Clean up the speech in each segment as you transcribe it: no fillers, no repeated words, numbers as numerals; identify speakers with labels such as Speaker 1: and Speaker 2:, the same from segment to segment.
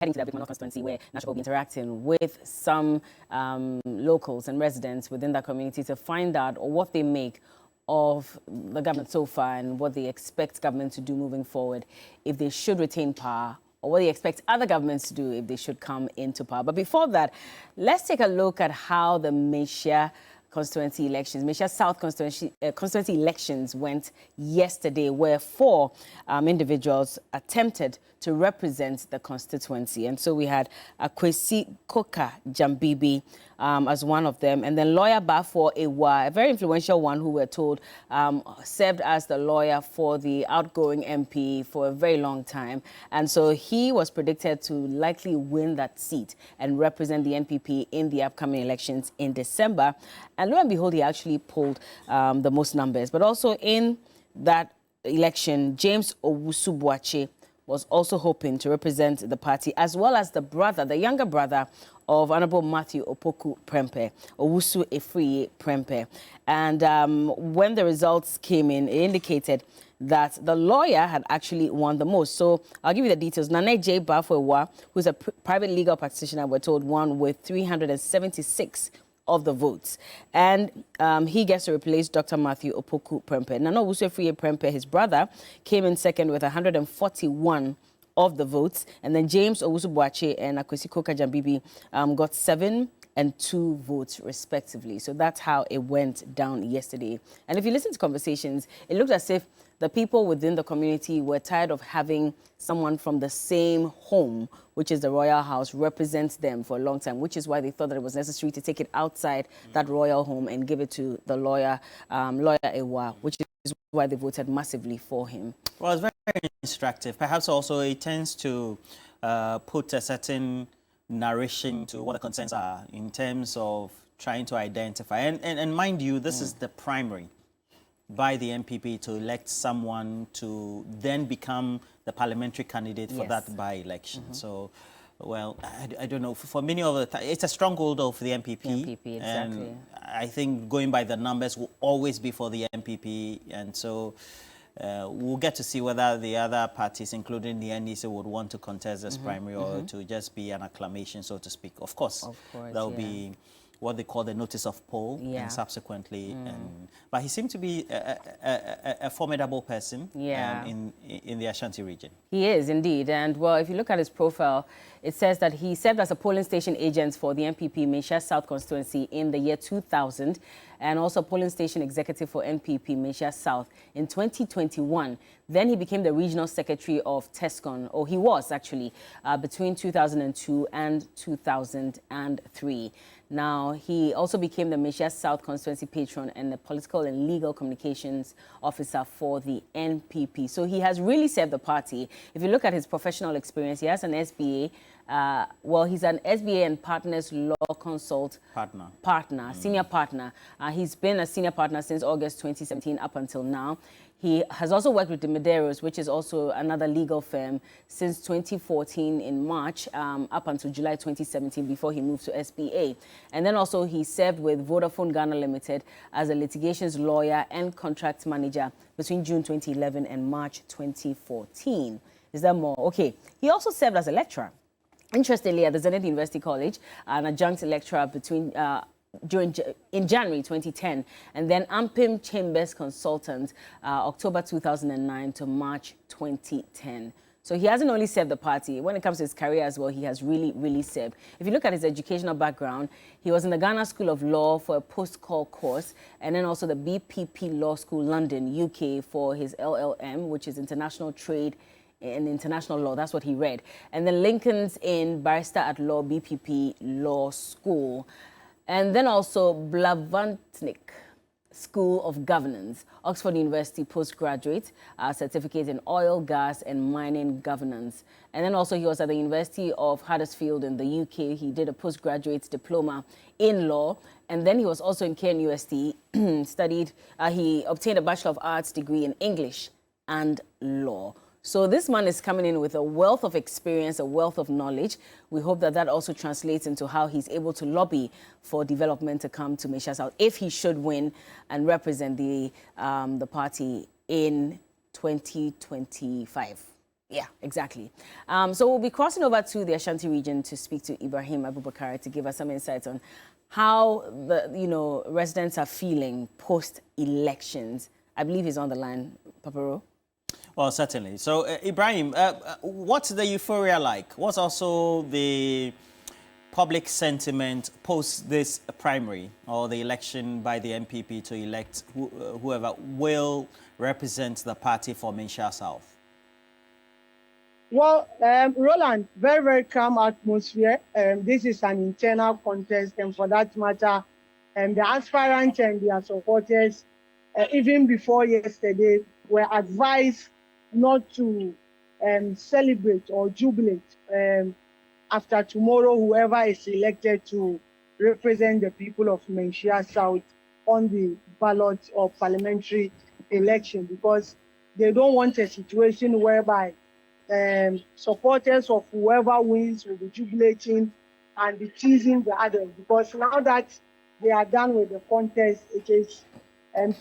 Speaker 1: heading to the Agyei constituency, where National will be interacting with some locals and residents within that community to find out what they make of the government so far and what they expect government to do moving forward, if they should retain power, or what they expect other governments to do if they should come into power. But before that, let's take a look at how the Manhyia constituency elections, Manhyia South constituency elections went yesterday, where 4 individuals attempted to represent the constituency. And so we had Akwesi Koka Jambibi as one of them, and then lawyer baffour Awuah, a very influential one who we're told served as the lawyer for the outgoing MP for a very long time. And so he was predicted to likely win that seat and represent the NPP in the upcoming elections in December. And lo and behold, he actually polled the most numbers. But also in that election, James Owusu was also hoping to represent the party, as well as the brother, the younger brother of Honorable Matthew Opoku Prempeh, Owusu Efriye Prempeh. And when the results came in, it indicated that the lawyer had actually won the most. So I'll give you the details. Agyei Awuah, who's a private legal practitioner, we're told, won with 376 of the votes. And he gets to replace Dr. Matthew Opoku Prempeh. Nana Owusu Efriye Prempeh, his brother, came in second with 141 of the votes. And then James Owusu and Akwesi Koka Jambibi got 7 and 2 votes respectively. So that's how it went down yesterday. And if you listen to conversations, it looked as if the people within the community were tired of having someone from the same home, which is the royal house, represent them for a long time, which is why they thought that it was necessary to take it outside that royal home and give it to the lawyer Awuah, which is why they voted massively for him.
Speaker 2: Well, it's very instructive. Perhaps also it tends to put a certain narration to what the concerns are in terms of trying to identify. And mind you, this is the primary by the NPP to elect someone to then become the parliamentary candidate for that by-election. So, well, I don't know. For many of the time, it's a stronghold of the NPP.
Speaker 1: Exactly.
Speaker 2: And I think going by the numbers will always be for the NPP. And so we'll get to see whether the other parties, including the NDC, would want to contest this primary or to just be an acclamation, so to speak. Of course that will be what they call the notice of poll, and subsequently. But he seemed to be a formidable person in the Ashanti region.
Speaker 1: He is indeed. And well, if you look at his profile, it says that he served as a polling station agent for the NPP Manhyia South constituency in the year 2000, and also polling station executive for NPP Manhyia South in 2021. Then he became the regional secretary of TESCON, or he was actually, between 2002 and 2003. Now, he also became the Manhyia South constituency patron and the political and legal communications officer for the NPP. So he has really served the party. If you look at his professional experience, he has an SBA. Well, he's an SBA and Partners Law Consult senior partner. He's been a senior partner since August 2017 up until now. He has also worked with the Medeiros, which is also another legal firm, since 2014 in March up until July 2017 before he moved to SBA. And then also he served with Vodafone Ghana Limited as a litigations lawyer and contract manager between June 2011 and March 2014. Is there more? Okay. He also served as a lecturer. Interestingly, at the Zenith University College, an adjunct lecturer in January 2010, and then Ampim Chambers consultant, October 2009 to March 2010. So he hasn't only served the party. When it comes to his career as well, he has really served. If you look at his educational background, he was in the Ghana School of Law for a post-call course, and then also the BPP Law School, London, UK, for his LLM, which is International Trade in International Law. That's what he read. And then Lincoln's Inn Barrister at Law, BPP Law School. And then also Blavantnik School of Governance, Oxford University postgraduate, certificate in oil, gas, and mining governance. And then also he was at the University of Huddersfield in the UK. He did a postgraduate diploma in law. And then he was also in KNUST, he obtained a Bachelor of Arts degree in English and law. So this man is coming in with a wealth of experience, a wealth of knowledge. We hope that that also translates into how he's able to lobby for development to come to Manhyia South if he should win and represent the party in 2025. Yeah, exactly. So we'll be crossing over to the Ashanti region to speak to Ibrahim Abubakar to give us some insights on how the residents are feeling post-elections. I believe he's on the line, Paparo.
Speaker 2: Well, certainly. So, Ibrahim, what's the euphoria like? What's also the public sentiment post this primary or the election by the NPP to elect whoever will represent the party for Manhyia South?
Speaker 3: Well, Roland, very, very calm atmosphere. This is an internal contest, and for that matter, the aspirants and their supporters, even before yesterday, were advised not to celebrate or jubilate after tomorrow, whoever is elected to represent the people of Manhyia South on the ballot of parliamentary election, because they don't want a situation whereby supporters of whoever wins will be jubilating and be teasing the others, because now that they are done with the contest, it is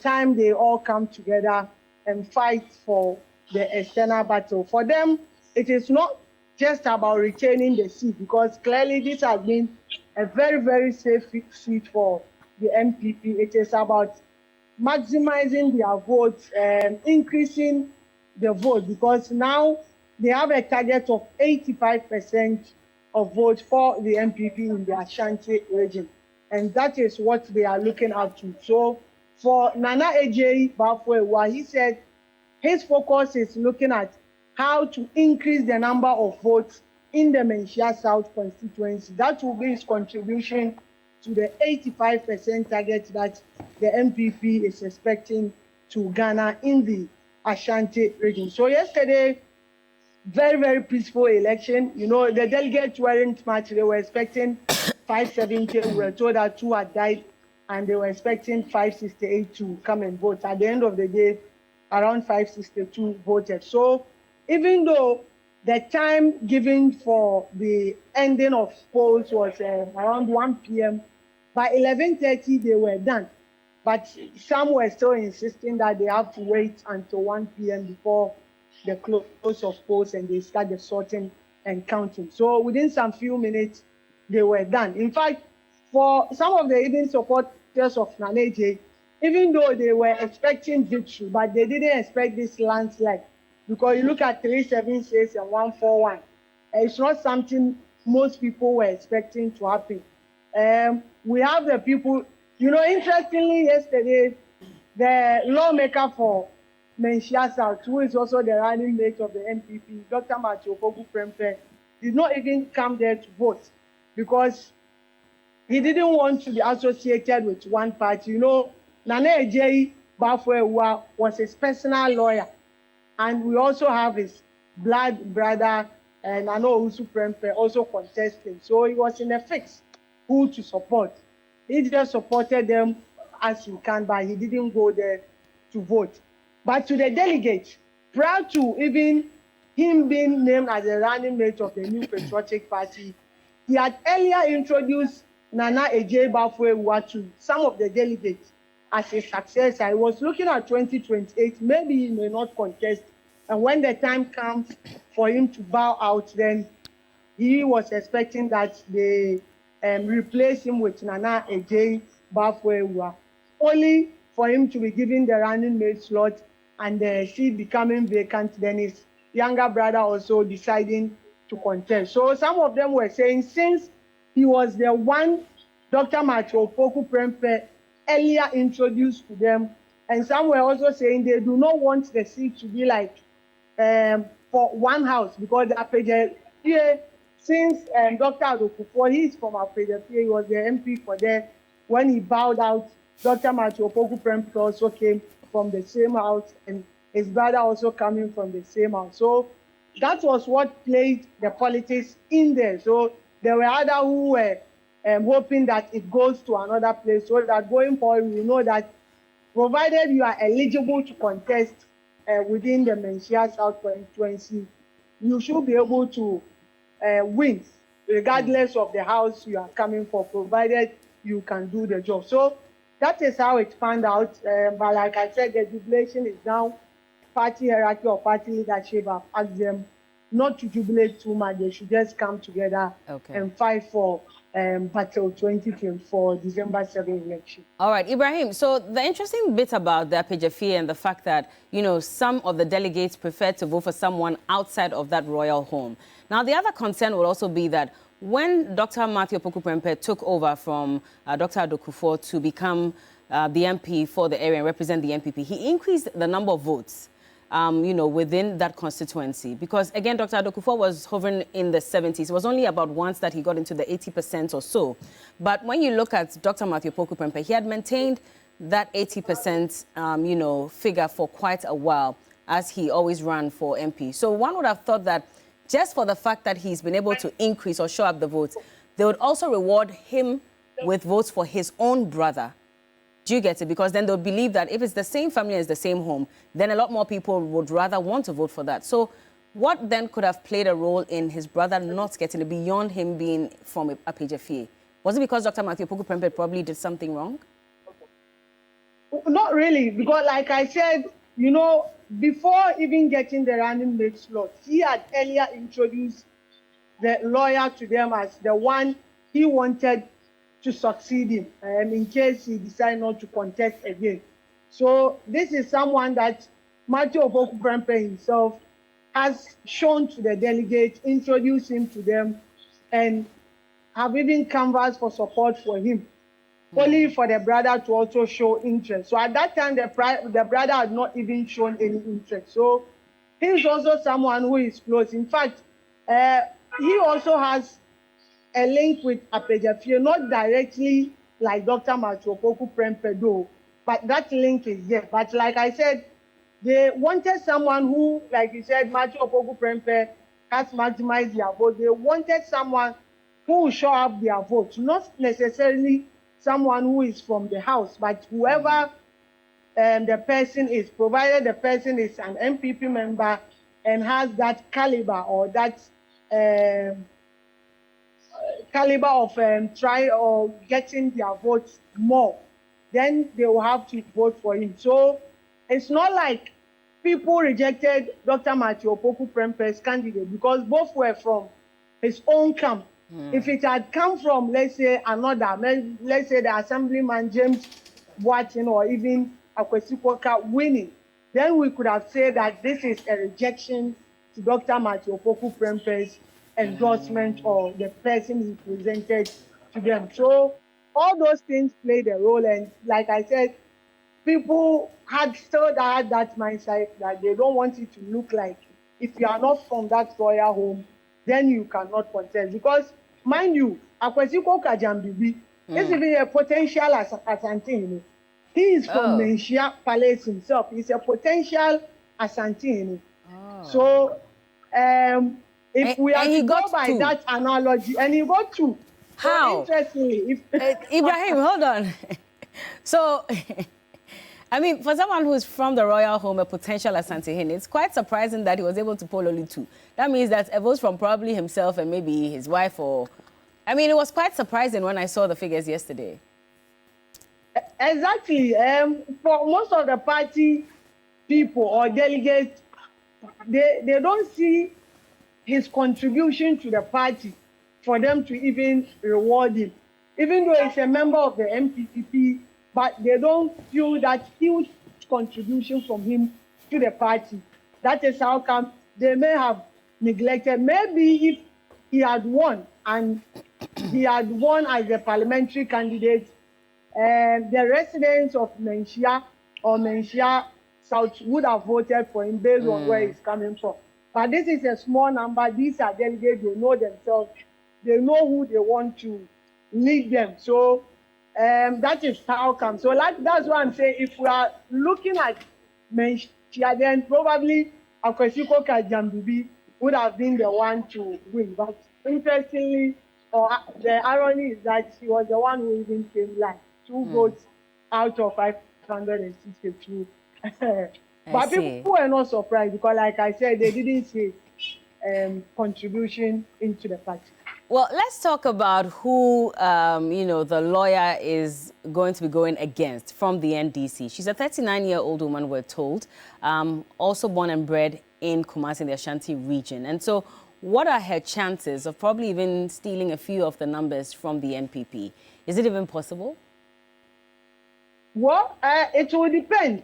Speaker 3: time they all come together and fight for the external battle. For them, it is not just about retaining the seat, because clearly this has been a very, very safe seat for the NPP. It is about maximizing their votes and increasing the vote, because now they have a target of 85% of votes for the NPP in the Ashanti region. And that is what they are looking up to. So for Nana Agyei baffour, he said his focus is looking at how to increase the number of votes in the Manhyia South constituency. That will be his contribution to the 85% target that the NPP is expecting to garner in the Ashanti region. So yesterday, very, very peaceful election. You know, the delegates weren't much. They were expecting 570. We were told that 2 had died, and they were expecting 568 to come and vote. At the end of the day, around 562 voted. So even though the time given for the ending of polls was around 1 p.m., by 11:30 they were done. But some were still insisting that they have to wait until 1 p.m. before the close of polls, and they start the sorting and counting. So within some few minutes, they were done. In fact, for some of the even supporters of Nana Agyei, even though they were expecting victory, but they didn't expect this landslide, because you look at 376 and 141. It's not something most people were expecting to happen. We have the people, you know, interestingly, yesterday, the lawmaker for Manhyia South, who is also the running mate of the NPP, Dr. Matthew Prempe, did not even come there to vote, because he didn't want to be associated with one party. You know, Nana Agyei baffour was his personal lawyer, and we also have his blood brother, Nana Prempe, also contesting. So he was in a fix who to support. He just supported them as he can, but he didn't go there to vote. But to the delegates, prior to even him being named as the running mate of the New Patriotic Party, he had earlier introduced Nana Agyei baffour to some of the delegates as a successor. I was looking at 2028, maybe he may not contest. And when the time comes for him to bow out, then he was expecting that they replace him with Nana Agyei baffour, only for him to be given the running mate slot and the seat becoming vacant, then his younger brother also deciding to contest. So some of them were saying, since he was the one Dr. Matthew Prempe earlier introduced to them, and some were also saying they do not want the seat to be like for one house, because the Agyei, since Dr. Adokufo, he is from Agyei, he was the MP for there. When he bowed out, Dr. Matthew Prempe also came from the same house, and his brother also coming from the same house. So that was what played the politics in there. So there were others who were hoping that it goes to another place, so that going forward, we know that provided you are eligible to contest within the Manhyia South constituency, you should be able to win, regardless of the house you are coming for, provided you can do the job. So that is how it found out. But like I said, the jubilation is now party hierarchy or party leadership have asked them not to jubilate too much. They should just come together and fight for battle 2024 December 7 election.
Speaker 1: All right, Ibrahim. So the interesting bit about the Agyei and the fact that, you know, some of the delegates prefer to vote for someone outside of that royal home. Now, the other concern would also be that when Dr. Matthew Opoku-Prempeh took over from Dr. Adokufo to become the MP for the area and represent the NPP, he increased the number of votes, you know, within that constituency. Because, again, Dr. Adokufo was hovering in the 70s. It was only about once that he got into the 80% or so. But when you look at Dr. Matthew Opoku-Prempeh, he had maintained that 80%, you know, figure for quite a while as he always ran for MP. So one would have thought that just for the fact that he's been able to increase or show up the votes, they would also reward him with votes for his own brother. Do you get it? Because then they'll believe that if it's the same family as the same home, then a lot more people would rather want to vote for that. So what then could have played a role in his brother not getting it beyond him being from Agyei? Was it because Dr. Matthew Opoku-Prempeh probably did something wrong?
Speaker 3: Not really, because like I said, you know, before even getting the running mate slot, he had earlier introduced the lawyer to them as the one he wanted to succeed in case he decided not to contest again. So this is someone that Matthew Opoku-Prempeh himself has shown to the delegates, introduced him to them, and have even canvassed for support for him, only for the brother to also show interest. So at that time, the brother had not even shown any interest. So he's also someone who is close. In fact, he also has a link with Agyei, not directly like Dr. Matthew Opoku-Prempeh though, but that link is there. But like I said, they wanted someone who, like you said, Matthew Opoku-Prempeh has maximized their vote. They wanted someone who will show up their votes, not necessarily someone who is from the house, but whoever the person is, provided the person is an NPP member and has that caliber or that caliber of try or getting their votes more, then they will have to vote for him. So it's not like people rejected Dr. Matthew Opoku-Prempeh's candidate because both were from his own camp. If it had come from, let's say, another, let's say the Assemblyman James Boateng or even Akwesi Kwaka winning, then we could have said that this is a rejection to Dr. Matthew Opoku-Prempeh's endorsement or the person he presented to them. So all those things played a role, and like I said, people still had that mindset that they don't want it to look like if you are not from that royal home, then you cannot contest. Because mind you, Akwesi Kwaka Jambibi is even a potential Asante. He is from Manhyia Palace himself. He's a potential Asante. So if we are to go by that analogy, and he got two.
Speaker 1: How?
Speaker 3: So interestingly,
Speaker 1: Ibrahim, hold on. So, I mean, for someone who's from the royal home, a potential Asante, it's quite surprising that he was able to poll only two. That means that it was from probably himself and maybe his wife or... I mean, it was quite surprising when I saw the figures yesterday.
Speaker 3: Exactly. For most of the party people or delegates, they don't see his contribution to the party for them to even reward him. Even though he's a member of the NPP, but they don't feel that huge contribution from him to the party. That is how come they may have neglected. Maybe if he had won and he had won as a parliamentary candidate, the residents of Manhyia or Manhyia South would have voted for him based on where he's coming from. But this is a small number. These are delegates. They know themselves. They know who they want to lead them. So that is how come. So that's why I'm saying if we are looking at Manhyia, then probably Akwesi Kwaka Jambibi would have been the one to win. But interestingly, the irony is that he was the one who even came last. 2 votes out of 562. But people were not surprised because, like I said, they didn't see contribution into the party.
Speaker 1: Well, let's talk about who, you know, the lawyer is going to be going against from the NDC. She's a 39-year-old woman, we're told, also born and bred in Kumasi, in the Ashanti region. And so what are her chances of probably even stealing a few of the numbers from the NPP? Is it even possible?
Speaker 3: Well, it will depend.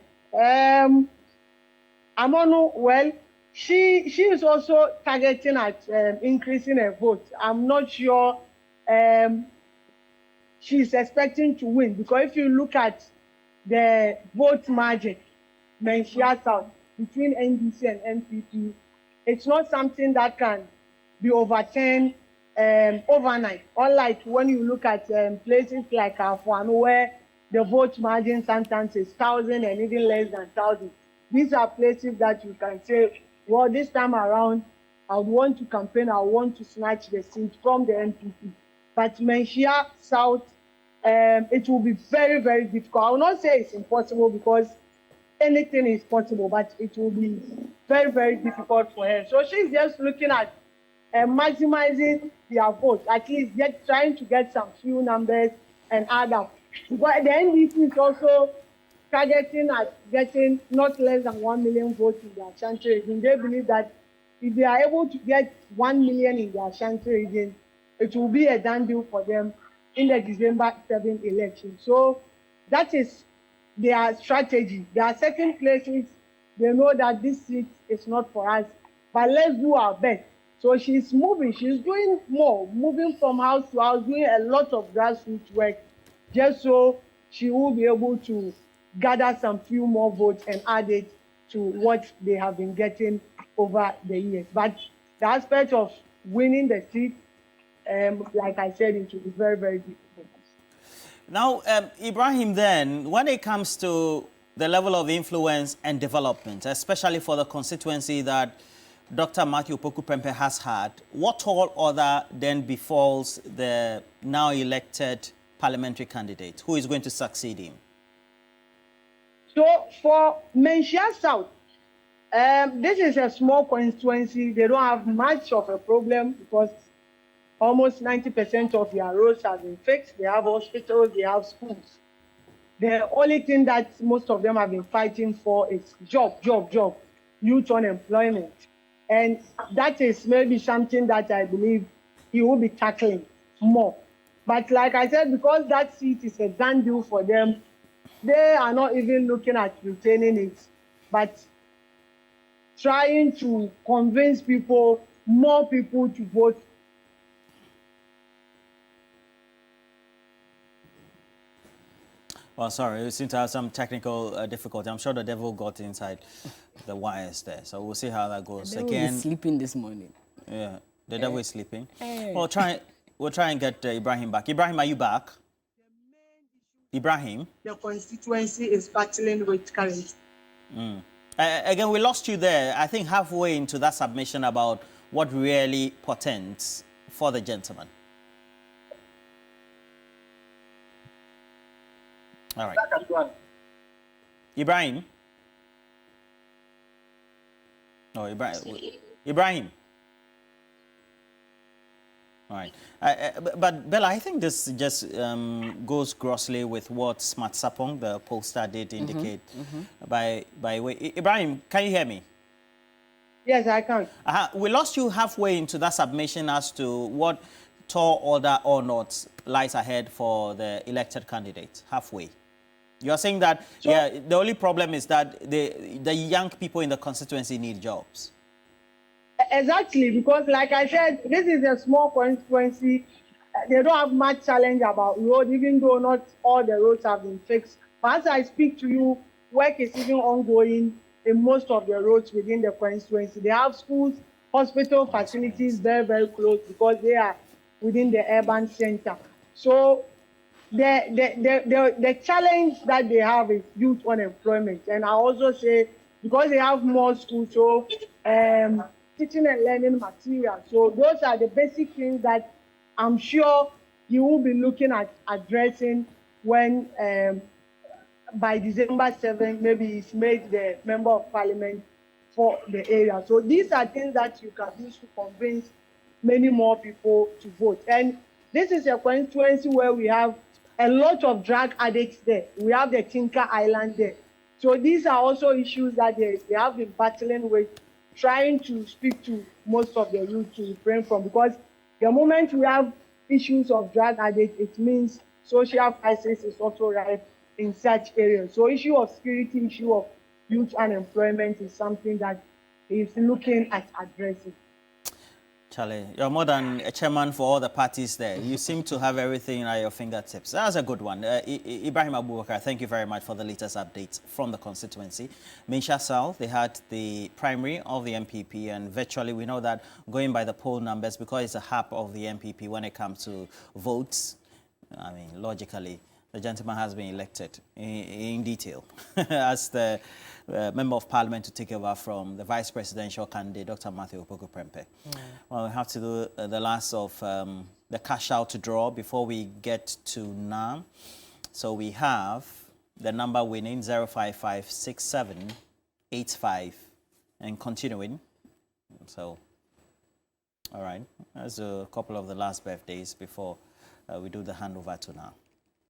Speaker 3: Amonu, well, she is also targeting at increasing her vote. I'm not sure she's expecting to win, because if you look at the vote margin, Manhyia South, between NDC and NPP, it's not something that can be overturned overnight. Unlike when you look at places like Awuah, where the vote margin sometimes is 1,000 and even less than 1,000. These are places that you can say, well, this time around, I want to campaign, I want to snatch the seat from the NPP. But Manhyia South, it will be very, very difficult. I will not say it's impossible, because anything is possible, but it will be very, very difficult for her. So she's just looking at maximizing their vote, at least trying to get some few numbers and add up. But the NDC is also targeting at getting not less than 1 million votes in the Ashanti region. They believe that if they are able to get 1 million in the Ashanti region, it will be a done deal for them in the December 7th election. So that is their strategy. There are certain places they know that this seat is not for us, but let's do our best. So she's moving, she's doing more, moving from house to house, doing a lot of grassroots work, just so she will be able to gather some few more votes and add it to what they have been getting over the years. But the aspect of winning the seat, like I said, it will be very, very difficult.
Speaker 2: Now, Ibrahim, then, when it comes to the level of influence and development, especially for the constituency that Dr. Matthew Opoku-Prempeh has had, what all other then befalls the now elected parliamentary candidate who is going to succeed him?
Speaker 3: So for Manhyia South, this is a small constituency. They don't have much of a problem, because almost 90% of their roads have been fixed. They have hospitals, they have schools. The only thing that most of them have been fighting for is job, youth unemployment. And that is maybe something that I believe he will be tackling more. But like I said, because that seat is a done deal for them, they are not even looking at retaining it, but trying to convince people, more people to vote.
Speaker 2: Well, sorry, we seem to have some technical difficulty. I'm sure the devil got inside the wires there. So we'll see how that goes.
Speaker 1: The devil is sleeping this morning.
Speaker 2: Yeah, the devil is sleeping.
Speaker 1: Hey.
Speaker 2: Well, we'll try and get Ibrahim back. Ibrahim, are you back? Ibrahim?
Speaker 3: The constituency is battling with currently.
Speaker 2: Again, we lost you there. I think halfway into that submission about what really portends for the gentleman. All right. Ibrahim? No, Ibrahim. All right. But Bella, I think this just goes grossly with what Smart Sapong, the pollster, did indicate. By way. Ibrahim, can you hear me?
Speaker 3: Yes, I can.
Speaker 2: We lost you halfway into that submission as to what tall order or not lies ahead for the elected candidate. Halfway. You are saying that, so, yeah, the only problem is that the young people in the constituency need jobs.
Speaker 3: Exactly, because like I said, this is a small constituency. They don't have much challenge about road, even though not all the roads have been fixed. But as I speak to you, work is even ongoing in most of the roads within the constituency. They have schools, hospital facilities very, very close, because they are within the urban center. So the challenge that they have is youth unemployment. And I also say, because they have more schools, so teaching and learning material. So those are the basic things that I'm sure you will be looking at addressing when by December 7th, maybe he's made the member of parliament for the area. So these are things that you can use to convince many more people to vote. And this is a constituency where we have a lot of drug addicts there. We have the Tinker Island there. So these are also issues that they have been battling with trying to speak to most of the youth to refrain from, because the moment we have issues of drug addicts, it means social crisis is also rife in such areas. So issue of security, issue of youth unemployment is something that is looking at addressing.
Speaker 2: Charlie, you're more than a chairman for all the parties there. You seem to have everything at your fingertips. That's a good one. Ibrahim Abubakar, thank you very much for the latest updates from the constituency. Manhyia South, they had the primary of the NPP, and virtually we know that going by the poll numbers, because it's a hub of the NPP when it comes to votes, I mean, logically, the gentleman has been elected in detail as the Member of Parliament to take over from the Vice Presidential candidate, Dr. Matthew Opoku-Prempeh. Well, we have to do the last of the cash out to draw before we get to now. So we have the number winning 0556785 and continuing. So, all right, that's a couple of the last birthdays before we do the handover to now.